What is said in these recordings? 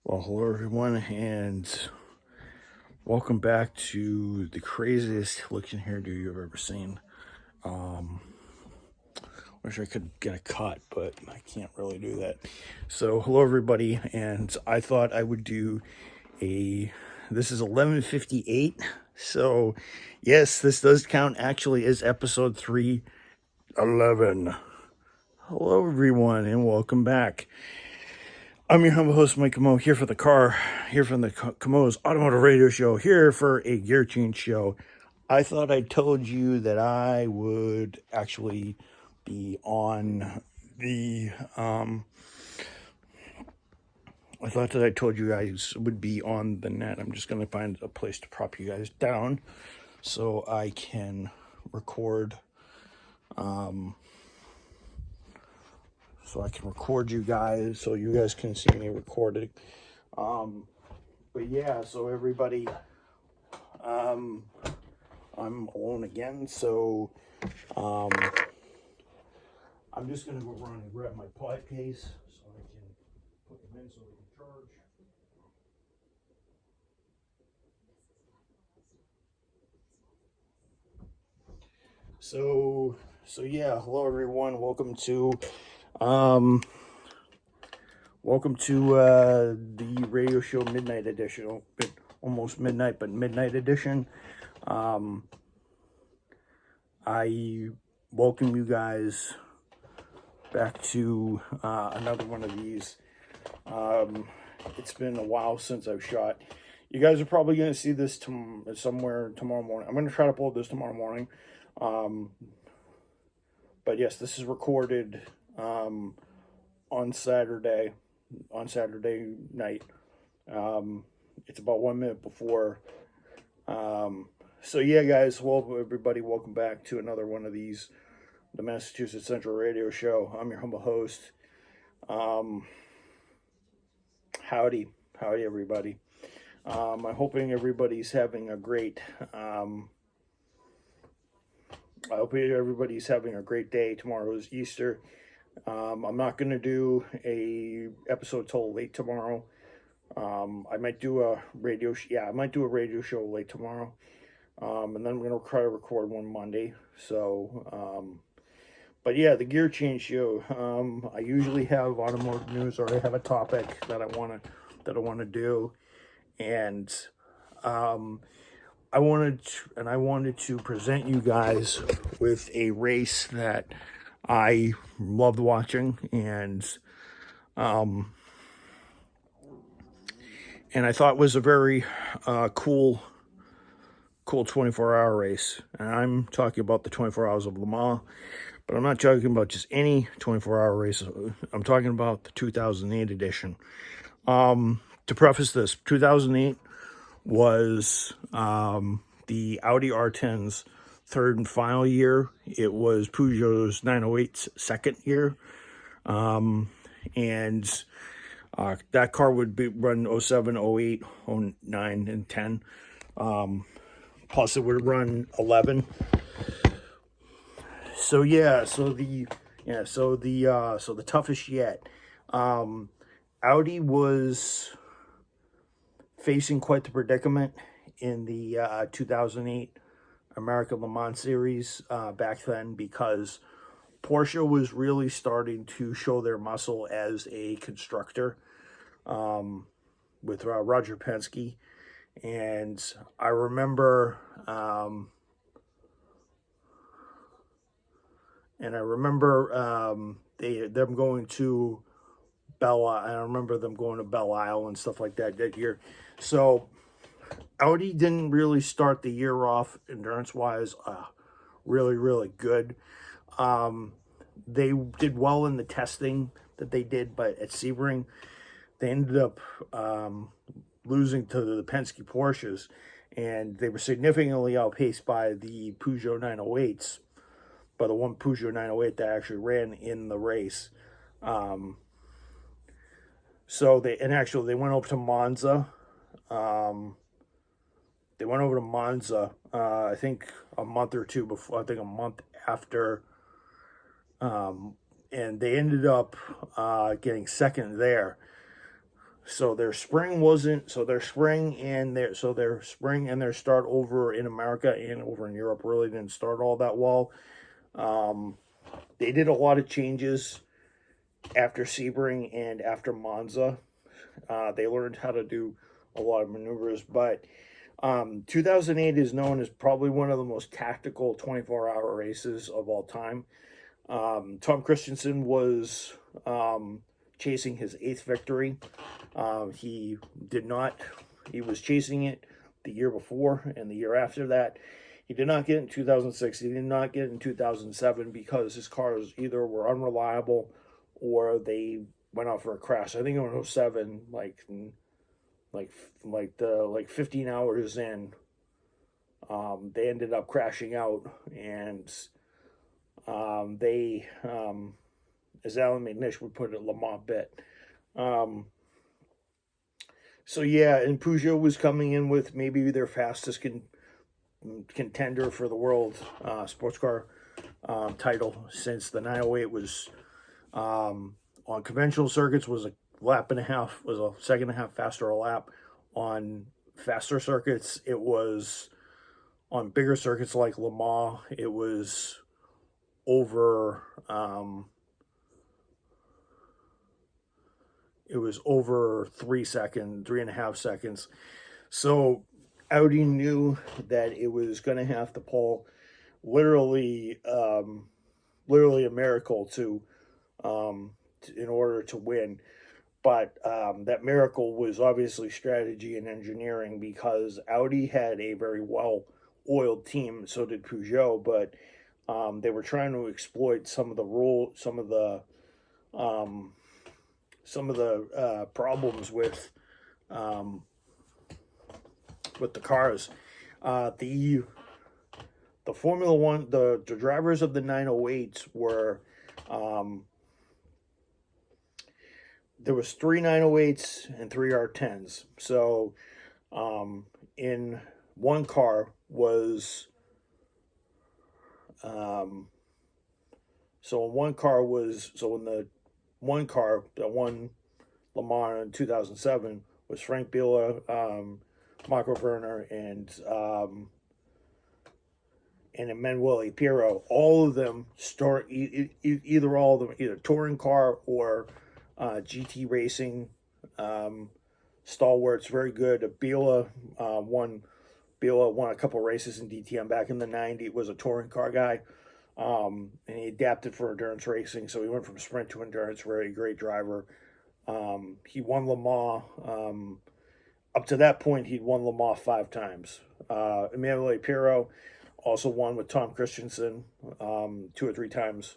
Well, hello everyone, and welcome back to the craziest looking hairdo you've ever seen. Wish I could get a cut, but I can't really do that. So, hello everybody, and I thought I would do a. This is 11:58. So, yes, this does count. Actually, is episode 311. Hello everyone, and welcome back. I'm your humble host, Mike Camo, here from the Camo's Automotive Radio Show, here for a gear change show. I thought I told you that I would actually be on the, I thought that I told you guys would be on the net. I'm just going to find a place to prop you guys down so I can record, you guys, so you guys can see me recording. But yeah, so everybody, I'm alone again, so I'm just gonna go run and grab my pod case so I can put them in so they can charge. So yeah, hello everyone. Welcome to the radio show midnight edition. Almost midnight, but midnight edition. I welcome you guys back to another one of these. It's been a while since I've shot. You guys are probably going to see this somewhere tomorrow morning. I'm going to try to upload this tomorrow morning. But yes, this is recorded on Saturday night. It's about 1 minute before. So yeah, guys, well, everybody, welcome back to another one of these, the Massachusetts Central Radio Show. I'm your humble host. Howdy, everybody. I'm hoping everybody's having a great. I hope everybody's having a great day. Tomorrow is Easter. I'm not going to do a episode till late tomorrow. I might do a radio. I might do a radio show late tomorrow. And then I'm going to try to record one Monday. So, but yeah, the gear change show. I usually have automotive news, or I have a topic that I want to do, and I wanted to present you guys with a race that I loved watching, and I thought was a very cool 24-hour race. And I'm talking about the 24 Hours of Le Mans, but I'm not talking about just any 24-hour race. I'm talking about the 2008 edition. To preface this, 2008 was the Audi R10's third and final year. It was Peugeot's 908's second year. And that car would run 07, 08, 09, and 10. Plus it would run 11. So yeah, so the toughest yet. Audi was facing quite the predicament in the 2008 American Le Mans Series back then, because Porsche was really starting to show their muscle as a constructor with Roger Penske. And I remember them going to Bella. I remember them going to Belle Isle and stuff like that year. So Audi didn't really start the year off endurance-wise really, really good. They did well in the testing that they did, but at Sebring, they ended up losing to the Penske Porsches, and they were significantly outpaced by the Peugeot 908s, by the one Peugeot 908 that actually ran in the race. So they went over to Monza. I think a month or two before. I think a month after. And they ended up getting second there. So their spring wasn't. So their spring and their start over in America and over in Europe really didn't start all that well. They did a lot of changes after Sebring and after Monza. They learned how to do a lot of maneuvers, but 2008 is known as probably one of the most tactical 24-hour races of all time. Tom Christensen was chasing his 8th victory. He did not. He was chasing it the year before and the year after that. He did not get it in 2006. He did not get it in 2007 because his cars either were unreliable or they went out for a crash. I think in 07, like 15 hours in, they ended up crashing out, and they, as Alan McNish would put it, Le Mans bit. So yeah, and Peugeot was coming in with maybe their fastest contender for the world sports car title, since the 908 was on conventional circuits was a lap and a half, was a second and a half faster a lap. On faster circuits, it was on bigger circuits like Le Mans, it was over 3.5 seconds. So Audi knew that it was going to have to pull literally a miracle to in order to win. But that miracle was obviously strategy and engineering, because Audi had a very well-oiled team. So did Peugeot, but they were trying to exploit some of the problems with the cars. The Formula One, the drivers of the 908s were, there was 3 908s and 3 R10s. So in one car was, in the one car that won Le Mans in 2007 was Frank Biela, Marco Werner, and Emanuele Piero. All of them either touring car or GT racing stalwarts, very good. Biela won a couple races in DTM back in the 90s. Was a touring car guy, and he adapted for endurance racing. So he went from sprint to endurance. Very great driver. He won Le Mans. Up to that point, he'd won Le Mans 5 times. Emanuele Piero also won with Tom Christensen 2 or 3 times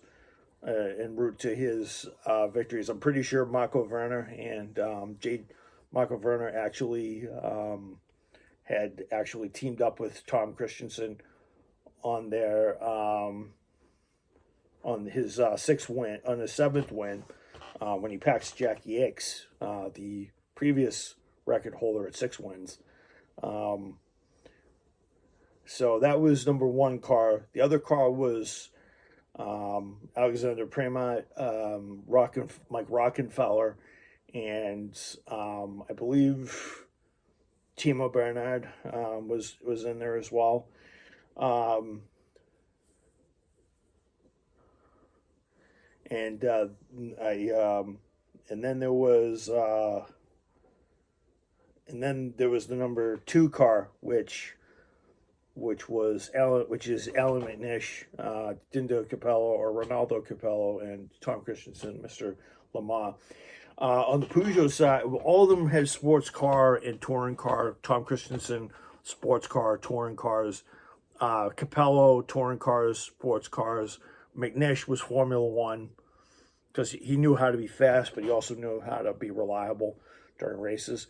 en route to his victories. I'm pretty sure Marco Werner and Marco Werner actually had teamed up with Tom Christensen on their on his 7th win, when he passed Jackie Ickx, the previous record holder at 6 wins. So that was number 1 car. The other car was Alexander Premat, Mike Rockenfeller, and I believe Timo Bernard was in there as well. And then there was the number 2 car, which is Alan McNish, Dindo Capello, or Ronaldo Capello, and Tom Christensen, Mr. Le Mans. On the Peugeot side, all of them had sports car and touring car. Tom Christensen, sports car, touring cars. Capello, touring cars, sports cars. McNish was Formula One, because he knew how to be fast, but he also knew how to be reliable during races.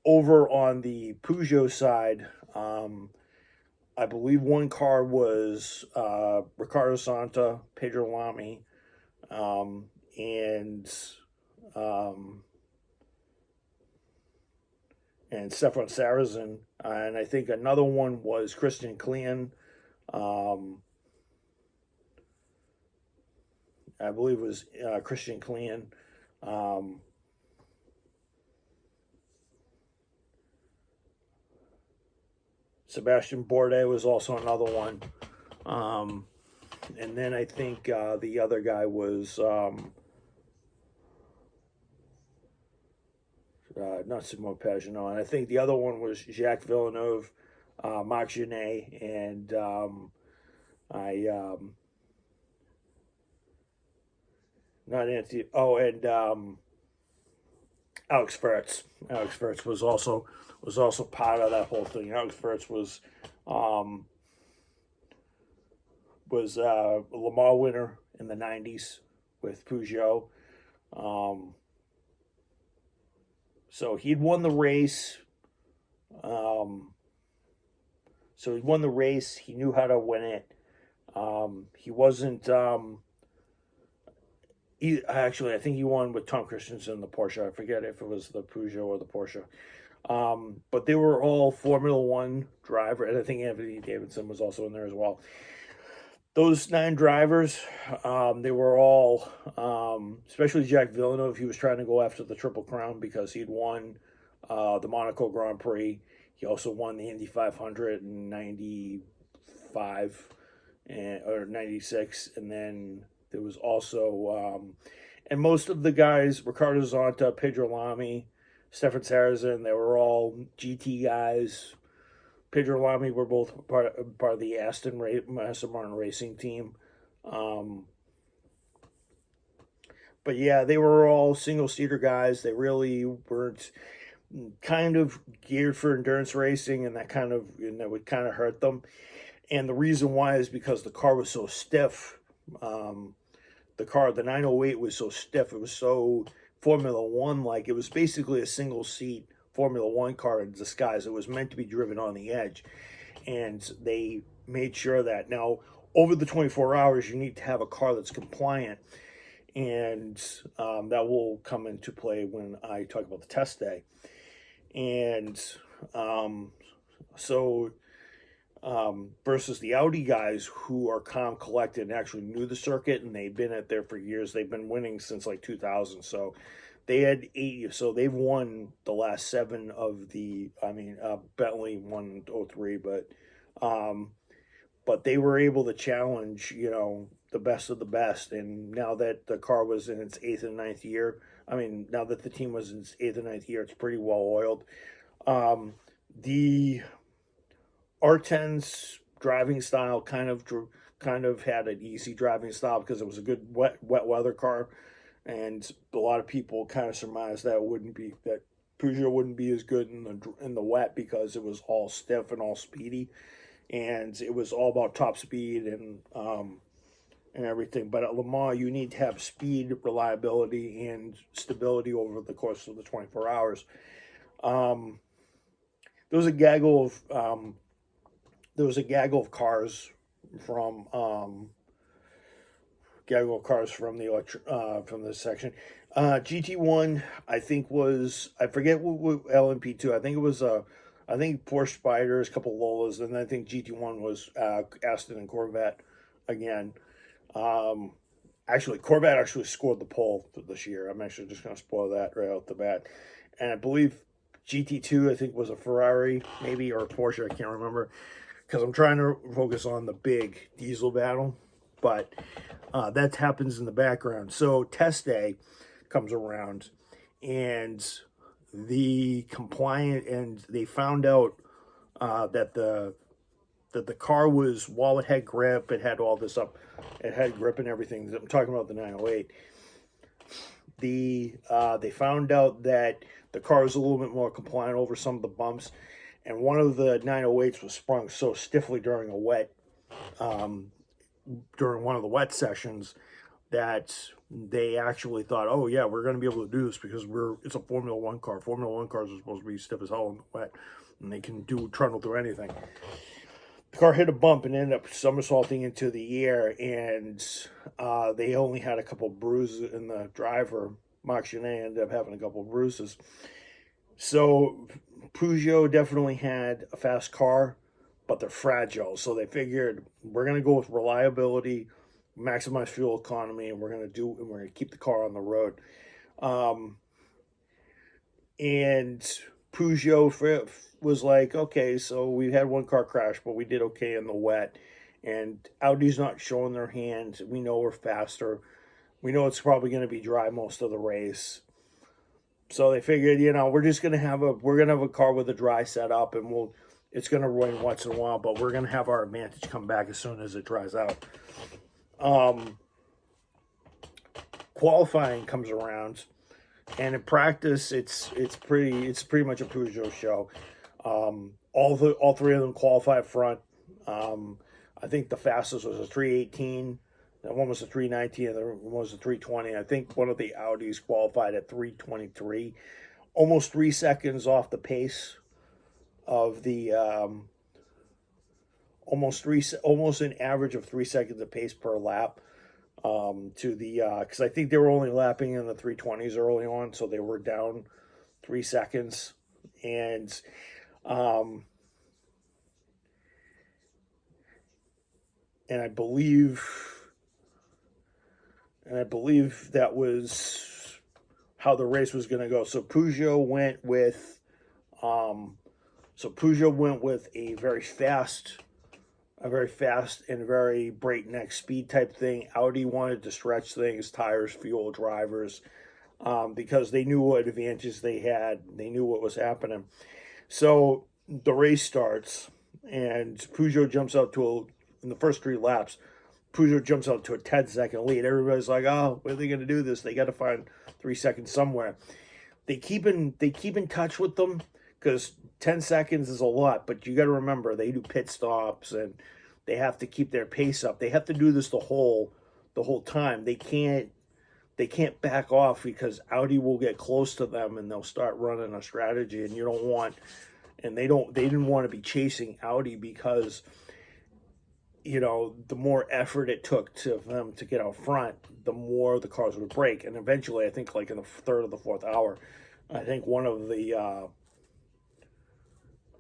Over on the Peugeot side, I believe one car was Ricardo Santa, Pedro Lamy, and Stefan Sarrazin, and I think another one was Christian Klein. I believe it was Christian Klein. Sebastian Bourdais was also another one. And then I think the other guy was not Simon Pagenaud. And I think the other one was Jacques Villeneuve, Marc Genet, and not Anthony. Oh, and Alex Ferretz. Alex Ferretz was also part of that whole thing. Alex Ferretz was a Le Mans winner in the '90s with Peugeot. So he'd won the race. So he won the race. He knew how to win it. He wasn't. Actually, I think he won with Tom Christensen, the Porsche. I forget if it was the Peugeot or the Porsche. But they were all Formula One driver, and I think Anthony Davidson was also in there as well. Those 9 drivers, they were all, especially Jacques Villeneuve. He was trying to go after the Triple Crown because he'd won the Monaco Grand Prix. He also won the Indy 500 in '95 or '96, and then there was also, and most of the guys, Ricardo Zonta, Pedro Lamy, Stefan Sarrazin, they were all GT guys. Pedro Lamy were both part of the Aston Martin racing team. But yeah, they were all single-seater guys. They really weren't kind of geared for endurance racing, and that would kind of hurt them. And the reason why is because the car was so stiff. The 908 was so stiff. It was so Formula One like. It was basically a single seat Formula One car in disguise. It was meant to be driven on the edge, and they made sure that now over the 24 hours you need to have a car that's compliant, and that will come into play when I talk about the test day. And versus the Audi guys who are calm, collected, and actually knew the circuit, and they've been at there for years. They've been winning since like 2000. So they had 8. So they've won the last 7 of the. Bentley won 03, but they were able to challenge, the best of the best. And now that the car was in its 8th and 9th year, now that the team was in its 8th and 9th year, it's pretty well oiled. The R10's driving style kind of had an easy driving style because it was a good wet weather car, and a lot of people kind of surmised that Peugeot wouldn't be as good in the wet because it was all stiff and all speedy, and it was all about top speed and everything. But at Le Mans, you need to have speed, reliability, and stability over the course of the 24 hours. There was a gaggle of cars from the section. GT1, I think I forget what LMP2. I think it was Porsche Spiders, a couple Lolas, and I think GT1 was Aston and Corvette again. Actually, Corvette actually scored the pole this year. I'm actually just going to spoil that right out the bat. And I believe GT2, I think, was a Ferrari, maybe, or a Porsche. I can't remember, because I'm trying to focus on the big diesel battle. But that happens in the background. So test day comes around, and they found out that the car was, while it had grip, it had all this up, it had grip and everything. I'm talking about the 908. They found out that the car was a little bit more compliant over some of the bumps, and one of the 908s was sprung so stiffly during one of the wet sessions that they actually thought, oh yeah, we're going to be able to do this because it's a Formula One car. Formula One cars are supposed to be stiff as hell in the wet, and they can trundle through anything. The car hit a bump and ended up somersaulting into the air, and they only had a couple bruises, and the driver, Marc Genet, ended up having a couple bruises. So Peugeot definitely had a fast car, but they're fragile. So they figured, we're going to go with reliability, maximize fuel economy, and we're going to keep the car on the road. And Peugeot, was like, okay, so we had one car crash, but we did okay in the wet. And Audi's not showing their hand. We know we're faster. We know it's probably going to be dry most of the race. So they figured, we're gonna have a car with a dry setup, and it's gonna rain once in a while, but we're gonna have our advantage come back as soon as it dries out. Qualifying comes around, and in practice, it's pretty much a Peugeot show. All three of them qualify up front. I think the fastest was a 318. That one was a 319, and the other one was a 320. I think one of the Audis qualified at 323, almost 3 seconds off the pace of the almost an average of 3 seconds of pace per lap. To the because I think they were only lapping in the 320s early on, so they were down 3 seconds, and I believe that was how the race was going to go. So Peugeot went with a very fast and very breakneck speed type thing. Audi wanted to stretch things, tires, fuel, drivers, because they knew what advantages they had. They knew what was happening. So the race starts, and Peugeot jumps out in the first 3 laps, Peugeot jumps out to a 10-second lead. Everybody's like, oh, where are they going to do this? They got to find 3 seconds somewhere. They keep in touch with them, because 10 seconds is a lot, but you got to remember they do pit stops and they have to keep their pace up. They have to do this the whole time. They can't back off, because Audi will get close to them and they'll start running a strategy, and they didn't want to be chasing Audi, because the more effort it took to them to get out front, the more the cars would break. And eventually, I think like in the third or the fourth hour, I think one of the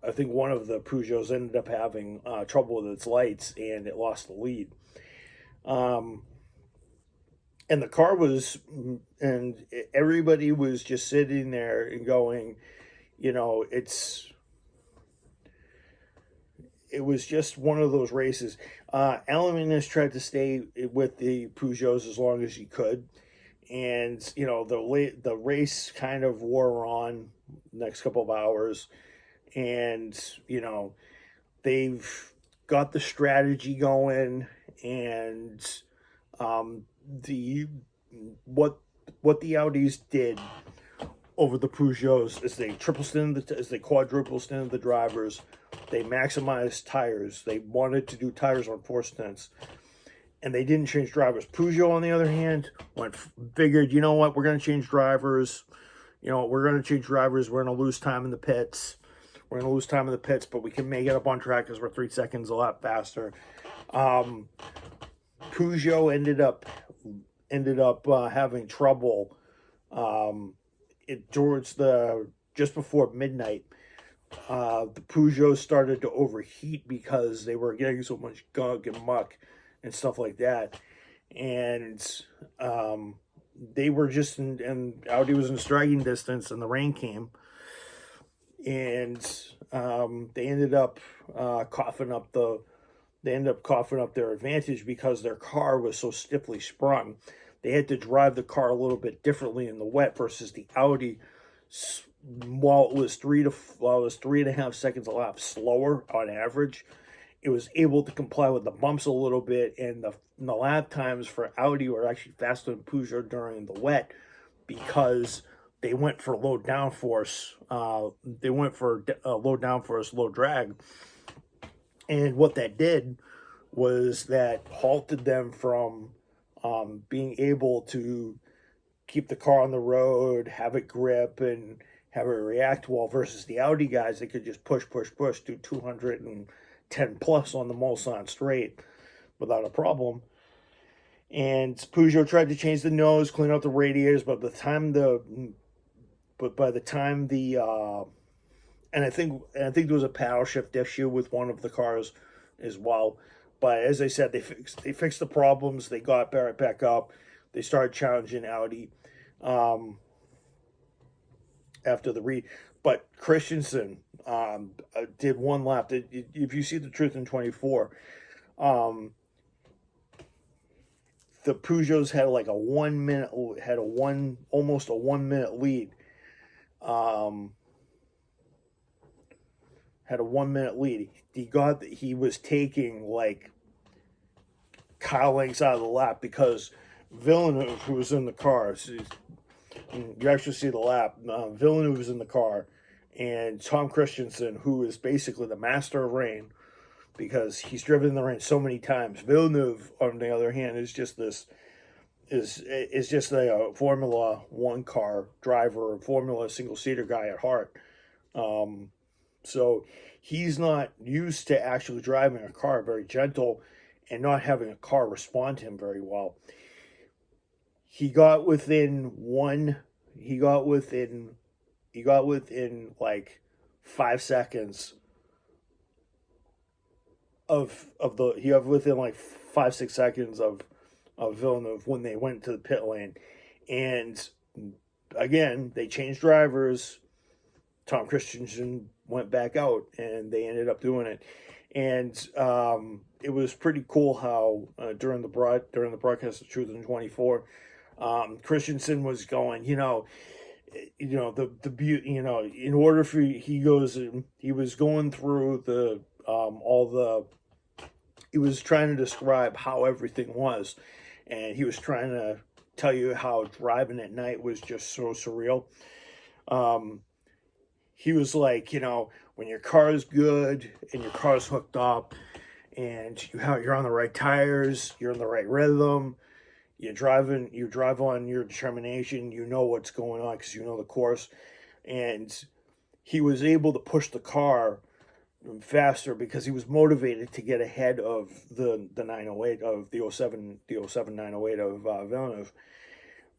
Peugeots ended up having trouble with its lights, and it lost the lead. And the car and everybody was just sitting there and going, it was just one of those races. Alaminus tried to stay with the Peugeots as long as he could, and the race kind of wore on the next couple of hours, and they've got the strategy going, and what the Audis did over the Peugeots is they quadruple stinted the drivers. They maximized tires. They wanted to do tires on 4 stints, and they didn't change drivers. Peugeot, on the other hand, figured, you know what, we're going to change drivers. We're going to change drivers. We're going to lose time in the pits. But we can make it up on track because we're 3 seconds a lap faster. Peugeot ended up having trouble just before midnight. The Peugeot started to overheat because they were getting so much gunk and muck and stuff like that, and they were and Audi was in striking distance, and the rain came, and they ended up coughing up their advantage, because their car was so stiffly sprung. They had to drive the car a little bit differently in the wet versus the Audi. While it was 3.5 seconds a lap slower on average, it was able to comply with the bumps a little bit, and the lap times for Audi were actually faster than Peugeot during the wet, because they went for low downforce. Low drag, and what that did was that halted them from being able to keep the car on the road, have it grip, and have it react well, versus the Audi guys. They could just push, do 210 plus on the Mulsanne straight without a problem. And Peugeot tried to change the nose, clean out the radiators, but by the time and I think there was a paddle shift issue with one of the cars as well. But as I said, they fixed the problems. They got Barrett back up. They started challenging Audi. after the read. But Christensen did one lap. If you see the truth in 24, um, the Peugeots had like a 1 minute, had a one, almost a 1 minute lead. Had a 1 minute lead. He was taking like car lengths out of the lap because Villeneuve, who was in the car, so you actually see the lap. Villeneuve was in the car, and Tom Christensen, who is basically the master of rain because he's driven in the rain so many times. Villeneuve, on the other hand, is just a Formula One car driver, Formula single seater guy at heart. So he's not used to actually driving a car very gentle and not having a car respond to him very well. He got within like 5 seconds he got within like 5-6 seconds of Villeneuve when they went to the pit lane. And again, they changed drivers. Tom Christensen went back out, and they ended up doing it. And it was pretty cool how during the broadcast of Truth in 24, Christensen was going, in order for he was going through he was trying to describe how everything was, and he was trying to tell you how driving at night was just so surreal. He was like, when your car is good and your car's hooked up and you're on the right tires, you're in the right rhythm, you drive on your determination, you know what's going on because you know the course. And he was able to push the car faster because he was motivated to get ahead of the 908 of the 07 908 of Villeneuve.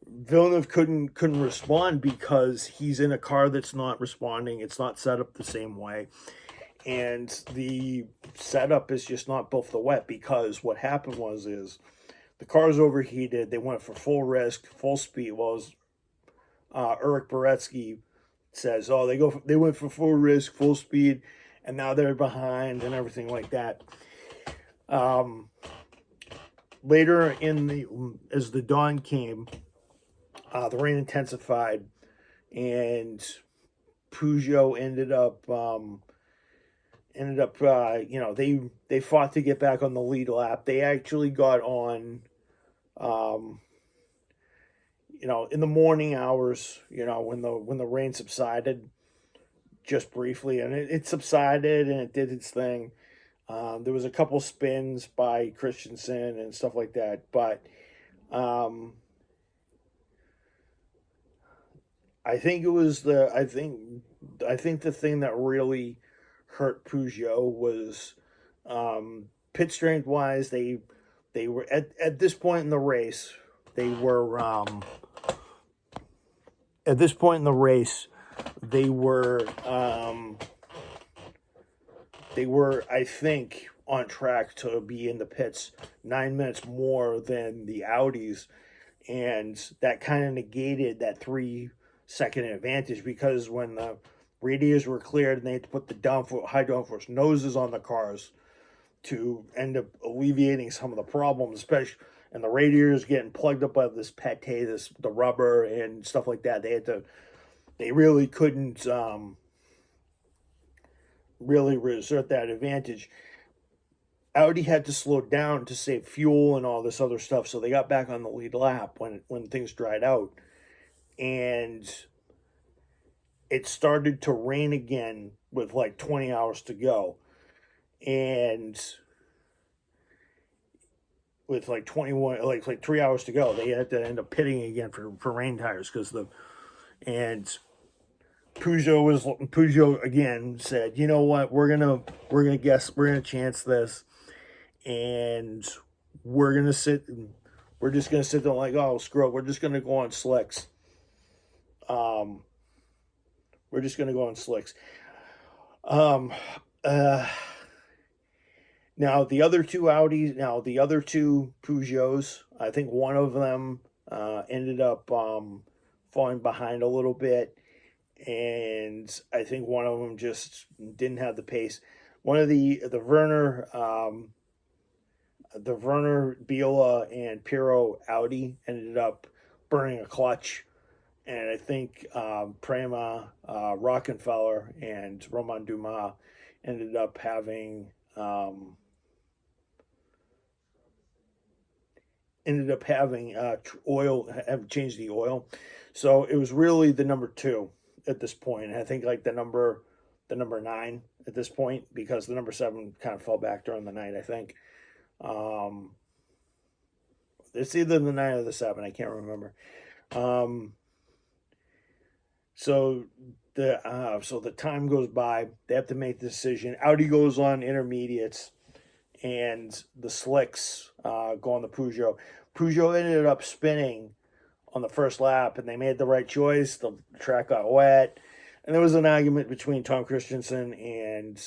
Villeneuve couldn't respond because he's in a car that's not responding. It's not set up the same way, and the setup is just not built for the wet. Because what happened is the car's overheated. They went for full risk, full speed. Well, Eric Beretsky says, they went for full risk, full speed, and now they're behind and everything like that. Later as the dawn came, the rain intensified, and Peugeot ended up, they fought to get back on the lead lap. They actually got on, in the morning hours, when the rain subsided just briefly, and it subsided and it did its thing. There was a couple spins by Christensen and stuff like that, but I think the thing that really hurt Peugeot was pit strength wise. They were at this point in the race. They were I think on track to be in the pits 9 minutes more than the Audis, and that kind of negated that 3-second advantage because when the radiators were cleared and they had to put the high downforce noses on the cars to end up alleviating some of the problems, especially, and the radiators getting plugged up by this pate, the rubber and stuff like that. They really couldn't really reassert that advantage. Audi had to slow down to save fuel and all this other stuff, so they got back on the lead lap when things dried out. And it started to rain again with like 20 hours to go. And with like 21, like 3 hours to go, they had to end up pitting again for rain tires and Peugeot again said, you know what, we're gonna chance this, and we're just gonna sit there like, oh, screw it, we're just gonna go on slicks. We're just gonna go on slicks. Now the other two Peugeots, I think one of them ended up falling behind a little bit, and I think one of them just didn't have the pace. One of the Werner Biola and Pirro Audi ended up burning a clutch, and I think Prema Rockefeller and Romain Dumas ended up having oil, have changed the oil. So it was really the number two at this point. And I think like the number 9 at this point, because the number 7 kind of fell back during the night, I think. It's either the 9 or the 7, I can't remember. So the time goes by. They have to make the decision. Audi goes on intermediates, and the slicks go on the Peugeot. Peugeot ended up spinning on the first lap, and they made the right choice. The track got wet, and there was an argument between Tom Christensen and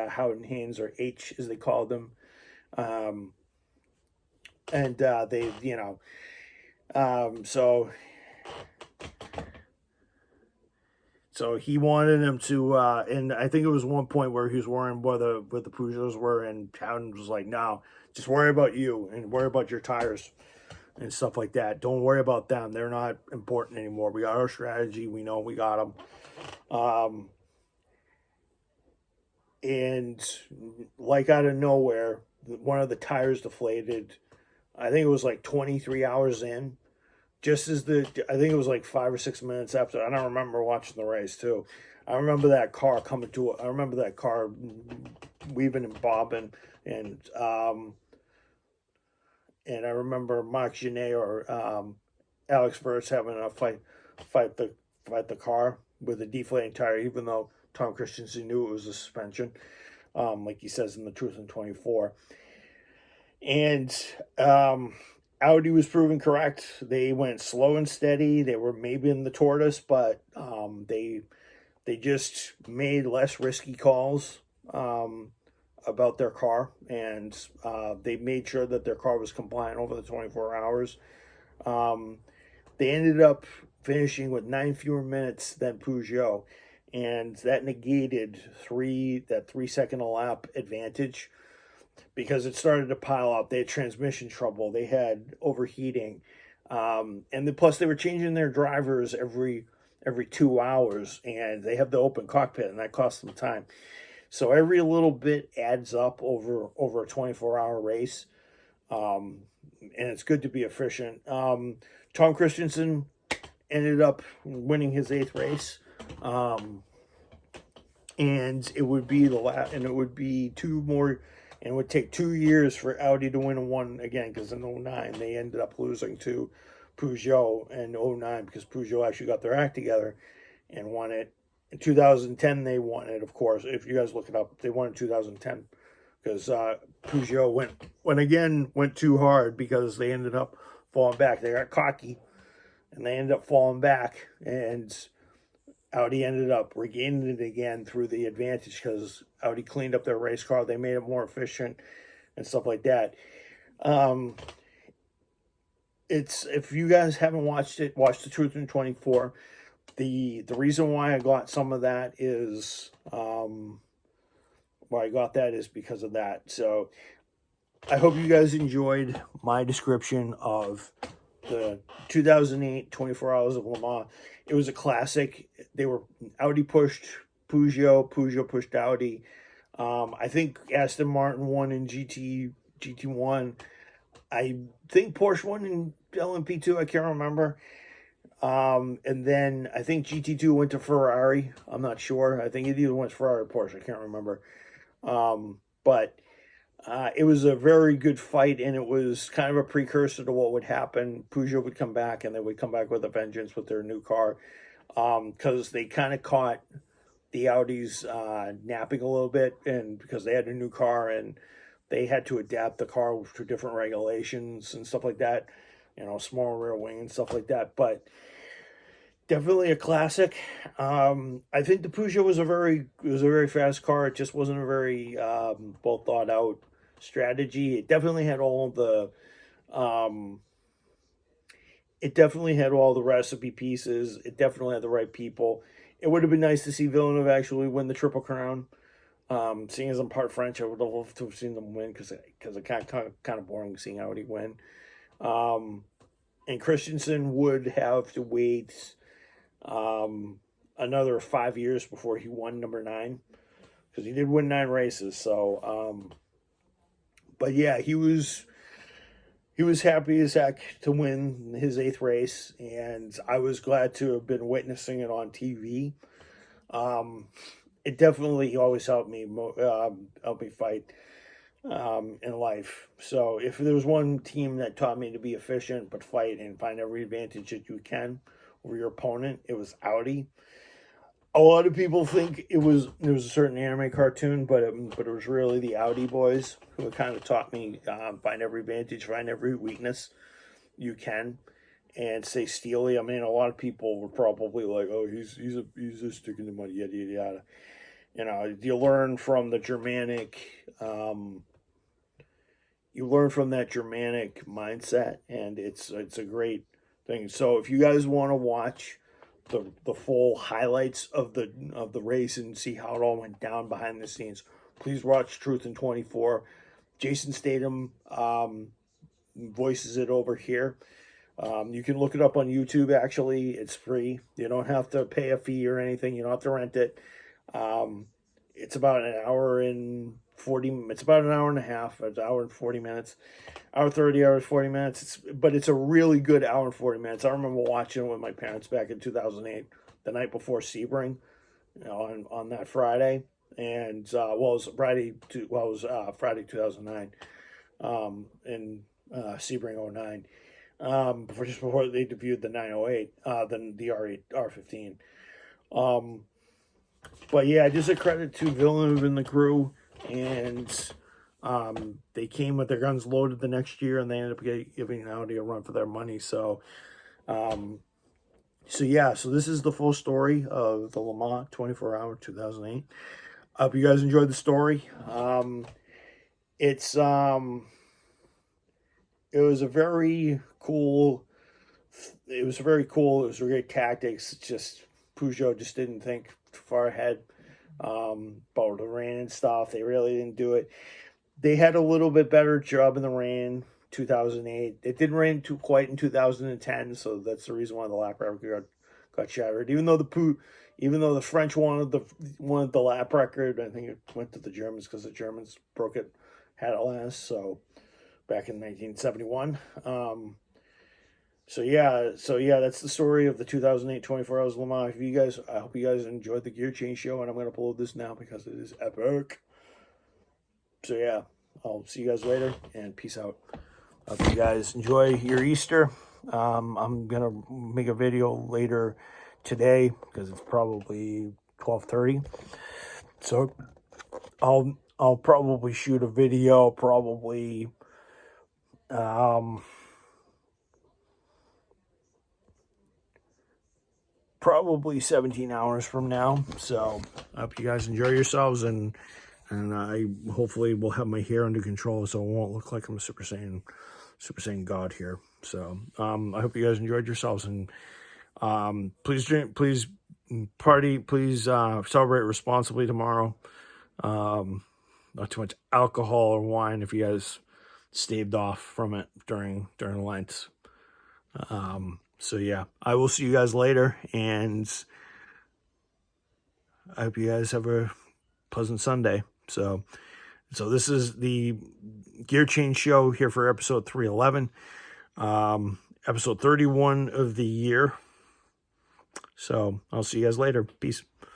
Howden Haynes, or H as they called them, and they, so he wanted him to, and I think it was one point where he was worrying what the Peugeots were, and Howden was like, "No, just worry about you and worry about your tires and stuff like that. Don't worry about them; they're not important anymore. We got our strategy. We know we got them." And like out of nowhere, one of the tires deflated. I think it was like 23 hours in. I think it was like 5 or 6 minutes after. I don't remember watching the race too. I remember that car I remember that car weaving and bobbing, and I remember Marc Genet or Alex Verts having a fight the car with a deflating tire, even though Tom Christensen knew it was a suspension, like he says in The Truth in 24. And Audi was proven correct. They went slow and steady. They were maybe in the tortoise, but they just made less risky calls about their car, and they made sure that their car was compliant over the 24 hours. They ended up finishing with 9 fewer minutes than Peugeot, and that negated that 3-second a lap advantage, because it started to pile up. They had transmission trouble. They had overheating. Plus they were changing their drivers every 2 hours, and they have the open cockpit, and that costs them time. So every little bit adds up over a 24-hour race. And it's good to be efficient. Tom Christensen ended up winning his 8th race. And it would be and it would be 2 more. And it would take 2 years for Audi to win one again, because in 09 they ended up losing to Peugeot in 09, because Peugeot actually got their act together and won it. In 2010 they won it, of course. If you guys look it up, they won in 2010, because Peugeot went too hard, because they ended up falling back. They got cocky, and they ended up falling back, and Audi ended up regaining it again through the advantage, because Audi cleaned up their race car. They made it more efficient and stuff like that. If you guys haven't watched it, watch The Truth in 24. The reason why I got some of that is because of that. So I hope you guys enjoyed my description of the 2008 24 Hours of Le Mans. It was a classic. Audi pushed Peugeot pushed Audi. I think Aston Martin won in GT1. I think Porsche won in LMP2. I can't remember. And then I think GT2 went to Ferrari. I'm not sure. I think it either went to Ferrari or Porsche. I can't remember. But it was a very good fight, and it was kind of a precursor to what would happen. Peugeot would come back, and they would come back with a vengeance with their new car, because they kind of caught the Audis napping a little bit, and because they had a new car and they had to adapt the car to different regulations and stuff like that, small rear wing and stuff like that. But definitely a classic. I think the Peugeot was a very fast car. It just wasn't a very well thought out strategy. It definitely had all of the it definitely had all the recipe pieces. It definitely had the right people. It would have been nice to see Villeneuve actually win the Triple Crown. Seeing as I'm part French, I would have loved to have seen them win because it kind of boring seeing Audi win. Um, and Christensen would have to wait another 5 years before he won number 9, because he did win 9 races. So, but yeah, he was happy as heck to win his 8th race, and I was glad to have been witnessing it on TV. It definitely always helped me fight in life. So if there was one team that taught me to be efficient but fight and find every advantage that you can over your opponent, it was Audi. A lot of people think it was a certain anime cartoon, but it was really the Audi boys who kind of taught me find every advantage, find every weakness you can, and stay steely. I mean, a lot of people were probably like, "Oh, he's a stick in the mud, yada yada yada." You know, you learn from the Germanic. You learn from that Germanic mindset, and it's a great thing. So if you guys want to watch the full highlights of the race and see how it all went down behind the scenes, please watch Truth in 24. Jason Statham voices it over here. You can look it up on YouTube. Actually, it's free. You don't have to pay a fee or anything. You don't have to rent it. It's about an hour and 40. It's about an hour and a half. It's an hour and 40 minutes. Hour 30, hours 40 minutes. But it's a really good hour and 40 minutes. I remember watching it with my parents back in 2008, the night before Sebring, on that Friday, and it was Friday 2009, in Sebring 09, just before they debuted the 908, then the R15. But yeah, just a credit to Villeneuve and the crew, and they came with their guns loaded the next year, and they ended up giving Audi a run for their money. So, so this is the full story of the Le Mans 24-hour 2008. I hope you guys enjoyed the story. It was a very cool. It was great tactics. Just Peugeot just didn't think too far ahead about the rain and stuff. They really didn't do it. They had a little bit better job in the rain 2008. It didn't rain quite in 2010, so that's the reason why the lap record got shattered. Even though the French wanted the lap record, I think it went to the Germans because the Germans had it last. So back in 1971. So that's the story of the 2008 24 Hours Le Mans. I hope you guys enjoyed the Gear Change show, and I'm going to upload this now because it is epic. So yeah, I'll see you guys later, and peace out. Hope you guys enjoy your Easter. I'm going to make a video later today because it's probably 12:30. So I'll probably shoot a video probably probably 17 hours from now. So I hope you guys enjoy yourselves, and I hopefully will have my hair under control so it won't look like I'm a Super Saiyan God here. So I hope you guys enjoyed yourselves, and please party, please celebrate responsibly tomorrow. Not too much alcohol or wine if you guys staved off from it during Lent. So yeah, I will see you guys later, and I hope you guys have a pleasant Sunday. So this is the Gear Change show here for episode 311, episode 31 of the year. So I'll see you guys later. Peace.